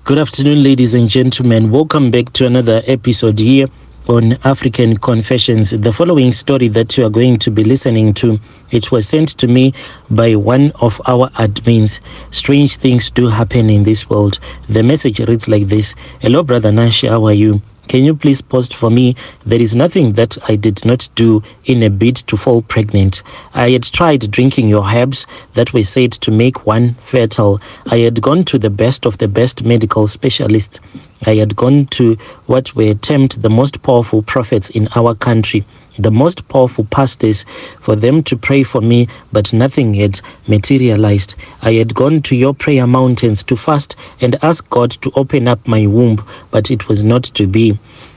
Good afternoon, ladies and gentlemen. Welcome back to another episode here on African Confessions. The following story that you are going to be listening to, it was sent to me by one of our admins. Strange things do happen in this world. The message reads like this. Hello, Brother Nash, how are you? Can you please post for me? There is nothing that I did not do in a bid to fall pregnant. I had tried drinking your herbs that were said to make one fertile. I had gone to the best of the best medical specialists. I had gone to what were termed the most powerful prophets in our country, the most powerful pastors, for them to pray for me, but nothing had materialized. I had gone to your prayer mountains to fast and ask God to open up my womb, but it was not to be.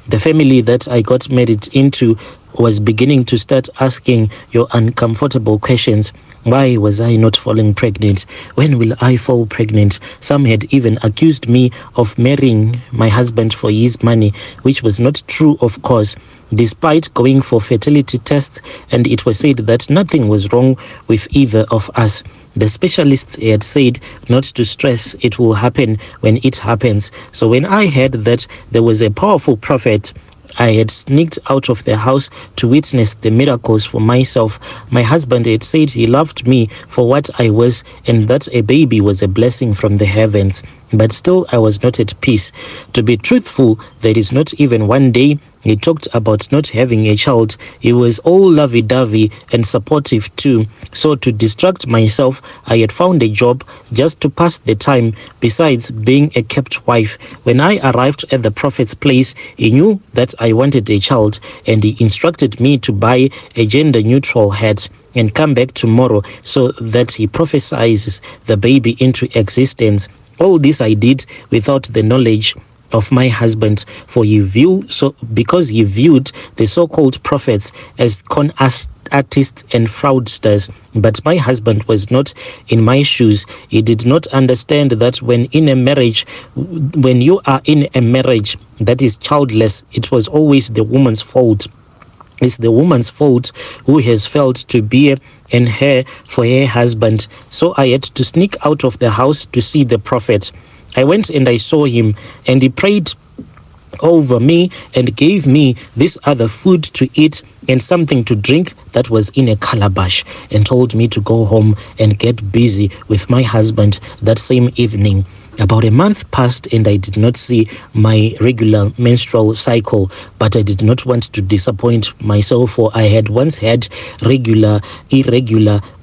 The family that I got married into was beginning to start asking your uncomfortable questions. Why was I not falling pregnant? When will I fall pregnant? Some had even accused me of marrying my husband for his money, which was not true, of course, despite going for fertility tests, and it was said that nothing was wrong with either of us. The specialists had said not to stress, it will happen when it happens. So when I heard that there was a powerful prophet, I had sneaked out of the house to witness the miracles for myself. My husband had said he loved me for what I was and that a baby was a blessing from the heavens. But still, I was not at peace. To be truthful, there is not even one day he talked about not having a child. He was all lovey-dovey and supportive too. So to distract myself, I had found a job just to pass the time, besides being a kept wife. When I arrived at the prophet's place, he knew that I wanted a child, and he instructed me to buy a gender-neutral hat and come back tomorrow so that he prophesies the baby into existence. All this I did without the knowledge of my husband, for because he viewed the so-called prophets as con artists and fraudsters. But my husband was not in my shoes. He did not understand that when you are in a marriage that is childless, it was always the woman's fault. It's the woman's fault who has failed to bear and care for her husband. So I had to sneak out of the house to see the prophet. I went and I saw him, and he prayed over me and gave me this other food to eat and something to drink that was in a calabash, and told me to go home and get busy with my husband that same evening. About a month passed and I did not see my regular menstrual cycle, but I did not want to disappoint myself, for I had once had irregular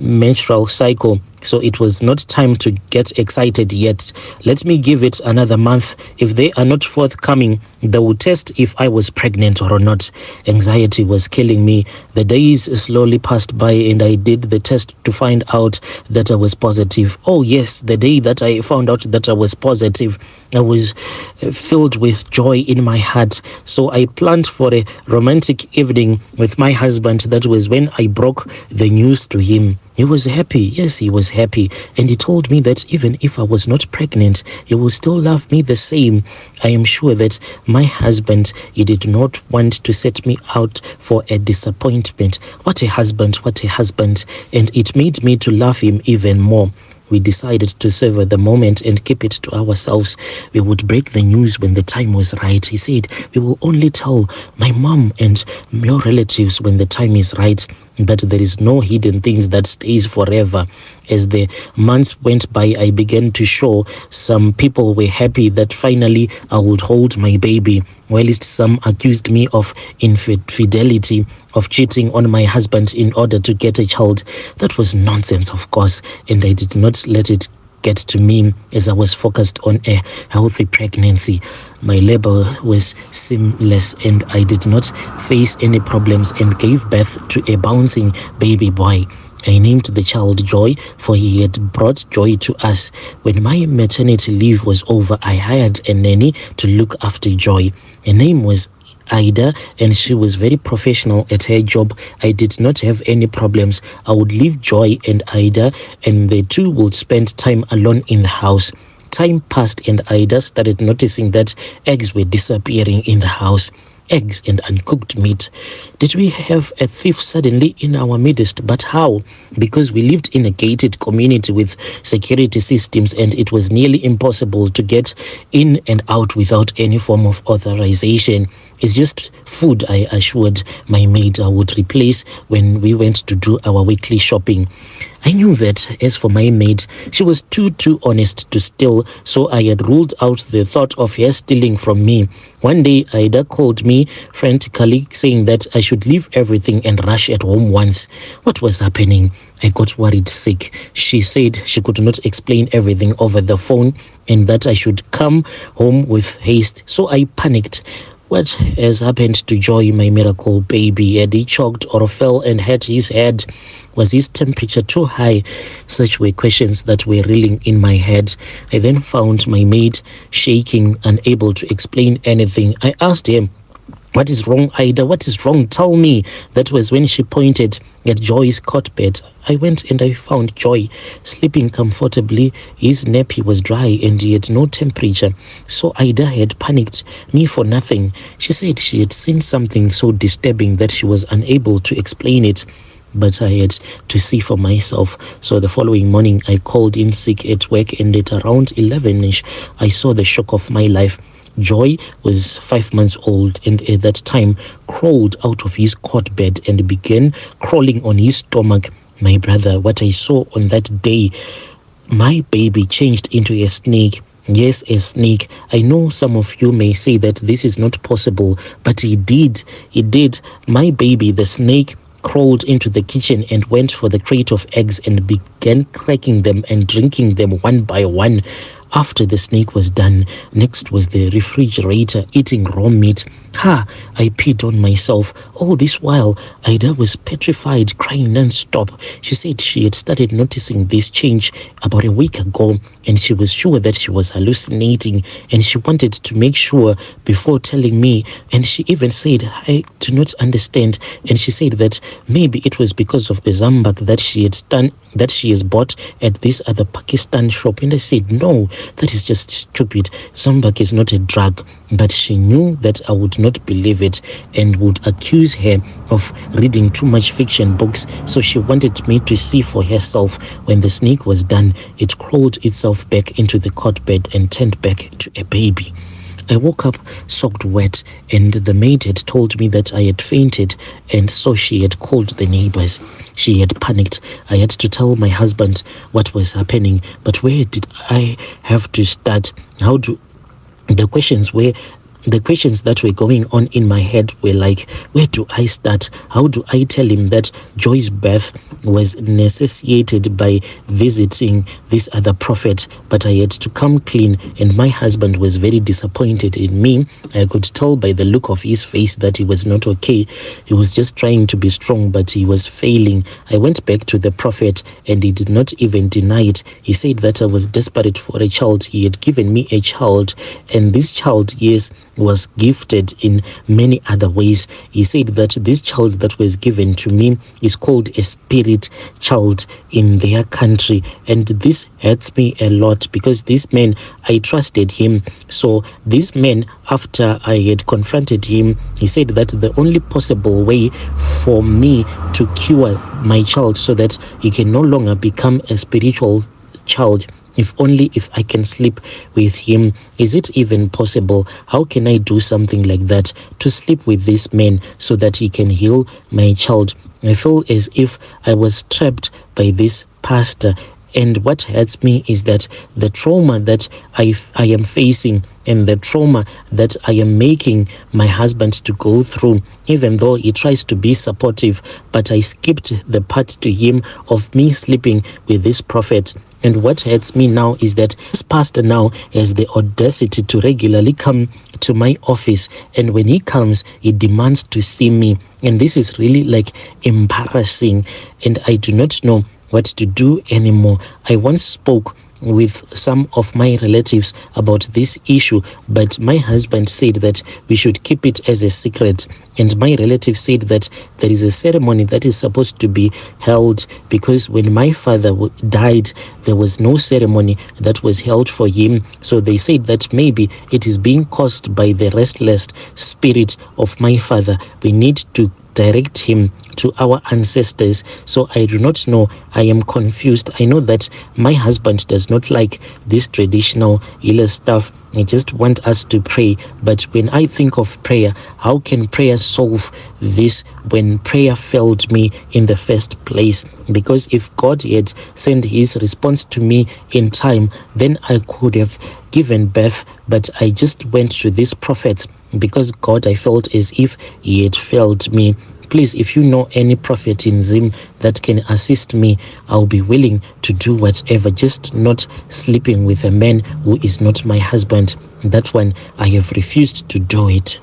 menstrual cycle. So it was not time to get excited yet. Let me give it another month. If they are not forthcoming, they will test if I was pregnant or not. Anxiety was killing me. The days slowly passed by and I did the test to find out that I was positive. Oh yes, the day that I found out that I was positive, I was filled with joy in my heart. So I planned for a romantic evening with my husband. That was when I broke the news to him. He was happy. Yes, he was happy. And he told me that even if I was not pregnant, he will still love me the same. I am sure that my husband, he did not want to set me out for a disappointment. What a husband, what a husband. And it made me to love him even more. We decided to savor the moment and keep it to ourselves. We would break the news when the time was right. He said, we will only tell my mom and your relatives when the time is right. But there is no hidden things that stays forever. As the months went by, I began to show some people were happy that finally I would hold my baby, whilst some accused me of infidelity, of cheating on my husband in order to get a child. That was nonsense, of course, and I did not let it get to me as I was focused on a healthy pregnancy. My labor was seamless and I did not face any problems, and gave birth to a bouncing baby boy. I named the child Joy, for he had brought joy to us. When my maternity leave was over, I hired a nanny to look after Joy. Her name was Ida, and she was very professional at her job. I did not have any problems. I would leave Joy and Ida, and the two would spend time alone in the house. Time passed and Ida started noticing that eggs were disappearing in the house. eggs and uncooked meat. Did we have a thief suddenly in our midst? But how? Because we lived in a gated community with security systems, and it was nearly impossible to get in and out without any form of authorization. It's just food, I assured my maid I would replace when we went to do our weekly shopping. I knew that as for my maid, she was too honest to steal, so I had ruled out the thought of her stealing from me. One day, Ida called me frantically, saying that I should leave everything and rush at home once. What was happening? I got worried sick. She said she could not explain everything over the phone and that I should come home with haste, so I panicked. What has happened to Joy, my miracle baby? Had he choked or fell and hurt his head? Was his temperature too high? Such were questions that were reeling in my head. I then found my maid shaking, unable to explain anything. I asked him, "What is wrong, Ida? What is wrong? Tell me." That was when she pointed at Joy's cot bed. I went and I found Joy sleeping comfortably. His nappy was dry and he had no temperature. So Ida had panicked me for nothing. She said she had seen something so disturbing that she was unable to explain it. But I had to see for myself. So the following morning, I called in sick at work, and at around 11ish, I saw the shock of my life. Joy was 5 months old and at that time crawled out of his cot bed and began crawling on his stomach. My brother, what I saw on that day, my baby changed into a snake. Yes, a snake. I know some of you may say that this is not possible, but he did. He did. My baby, the snake, crawled into the kitchen and went for the crate of eggs and began cracking them and drinking them one by one. After the snake was done, next was the refrigerator eating raw meat. I peed on myself. All this while, Ida was petrified, crying non-stop. She said she had started noticing this change about a week ago, and she was sure that she was hallucinating, and she wanted to make sure before telling me. And she even said, "I do not understand." And she said that maybe it was because of the zambak that she has bought at this other Pakistan shop. And I said, "No, that is just stupid. Zambak is not a drug." But she knew that I would not believe it and would accuse her of reading too much fiction books. So she wanted me to see for herself. When the snake was done, it crawled itself back into the cot bed and turned back to a baby. I woke up soaked wet, and the maid had told me that I had fainted, and so she had called the neighbors. She had panicked. I had to tell my husband what was happening, but where did I have to start? The questions that were going on in my head were like, where do I start? How do I tell him that Joy's birth was necessitated by visiting this other prophet? But I had to come clean, and my husband was very disappointed in me. I could tell by the look of his face that he was not okay. He was just trying to be strong, but he was failing. I went back to the prophet, and he did not even deny it. He said that I was desperate for a child. He had given me a child, and this child, yes, was gifted in many other ways. He said that this child that was given to me is called a spirit child in their country, and this hurts me a lot because this man, I trusted him. So this man, after I had confronted him, he said that the only possible way for me to cure my child so that he can no longer become a spiritual child, if I can sleep with him. Is it even possible? How can I do something like that, to sleep with this man so that he can heal my child? I feel as if I was trapped by this pastor. And what hurts me is that the trauma that I am facing and the trauma that I am making my husband to go through, even though he tries to be supportive, but I skipped the part to him of me sleeping with this prophet. And what hurts me now is that this pastor now has the audacity to regularly come to my office, and when he comes, he demands to see me. And this is really like embarrassing, and I do not know what to do anymore. I once spoke with some of my relatives about this issue, but my husband said that we should keep it as a secret. And my relative said that there is a ceremony that is supposed to be held, because when my father died, there was no ceremony that was held for him. So they said that maybe it is being caused by the restless spirit of my father. We need to direct him to our ancestors. So I do not know. I am confused. I know that my husband does not like this traditional healer stuff. I just want us to pray. But when I think of prayer, how can prayer solve this when prayer failed me in the first place? Because if God had sent his response to me in time, then I could have given birth. But I just went to this prophet because God, I felt as if he had failed me. Please, if you know any prophet in Zim that can assist me, I'll be willing to do whatever, just not sleeping with a man who is not my husband. That one, I have refused to do it.